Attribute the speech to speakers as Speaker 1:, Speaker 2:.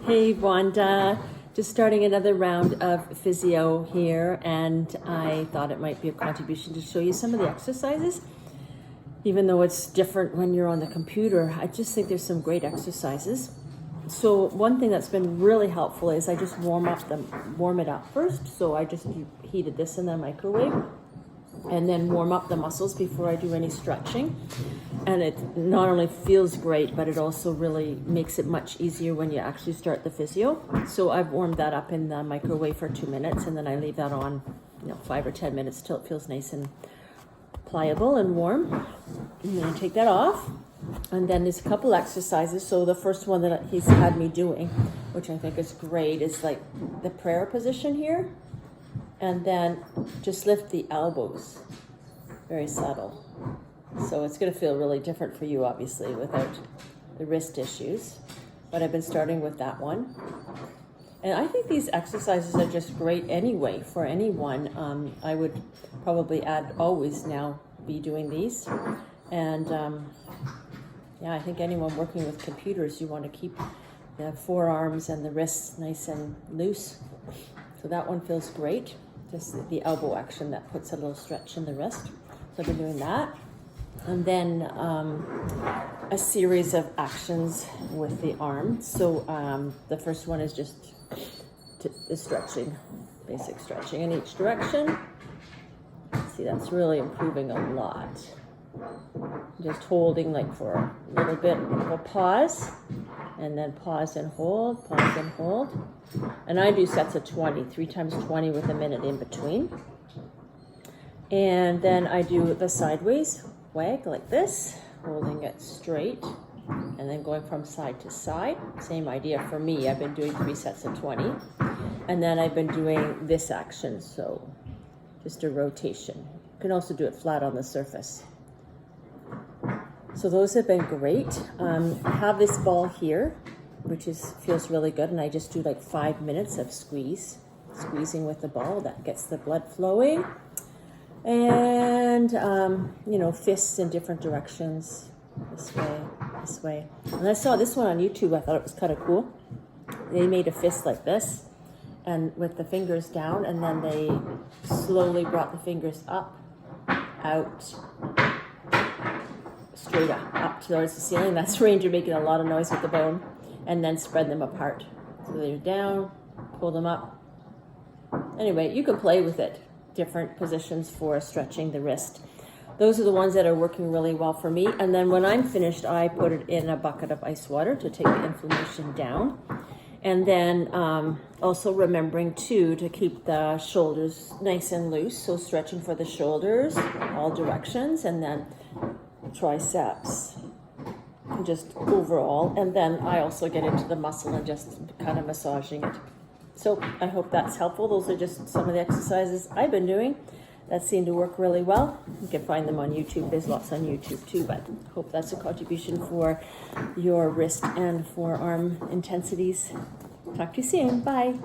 Speaker 1: Hey Wanda, just starting another round of physio here, and I thought it might be a contribution to show you some of the exercises. Even though it's different when you're on the computer, I just think there's some great exercises. So one thing that's been really helpful is I just warm it up first. So I just heated this in the microwave and then warm up the muscles before I do any stretching. And it not only feels great, but it also really makes it much easier when you actually start the physio. So I've warmed that up in the microwave for 2 minutes, and then I leave that on, 5 or 10 minutes till it feels nice and pliable and warm. And then I take that off. And then there's a couple exercises. So the first one that he's had me doing, which I think is great, is like the prayer position here. And then just lift the elbows. Very subtle. So it's going to feel really different for you, obviously, without the wrist issues. But I've been starting with that one. And I think these exercises are just great anyway for anyone. I would probably always now be doing these. And I think anyone working with computers, you want to keep the forearms and the wrists nice and loose. So that one feels great. Just the elbow action that puts a little stretch in the wrist. So I've been doing that. And then a series of actions with the arm. So the first one is just the stretching, basic stretching in each direction. See, that's really improving a lot. Just holding like for a little bit of a pause, and then pause and hold, pause and hold. And I do sets of 20, 3 times 20 with a minute in between. And then I do the sideways wag like this, holding it straight, and then going from side to side. Same idea for me. I've been doing 3 sets of 20. And then I've been doing this action, so just a rotation. You can also do it flat on the surface. So those have been great. I have this ball here, which feels really good, and I just do like 5 minutes of squeezing with the ball. That gets the blood flowing. And, fists in different directions, this way. And I saw this one on YouTube. I thought it was kind of cool. They made a fist like this, and with the fingers down, and then they slowly brought the fingers up, out, straight up towards the ceiling. That's Ranger making a lot of noise with the bone. And then spread them apart. So they're down, pull them up. Anyway, you can play with it. Different positions for stretching the wrist. Those are the ones that are working really well for me. And then when I'm finished, I put it in a bucket of ice water to take the inflammation down. And then also remembering too to keep the shoulders nice and loose. So stretching for the shoulders, all directions, and then triceps, just overall. And then I also get into the muscle and just kind of massaging it. So I hope that's helpful. Those are just some of the exercises I've been doing that seem to work really well. You can find them on YouTube. There's lots on YouTube too, but I hope that's a contribution for your wrist and forearm intensities. Talk to you soon. Bye.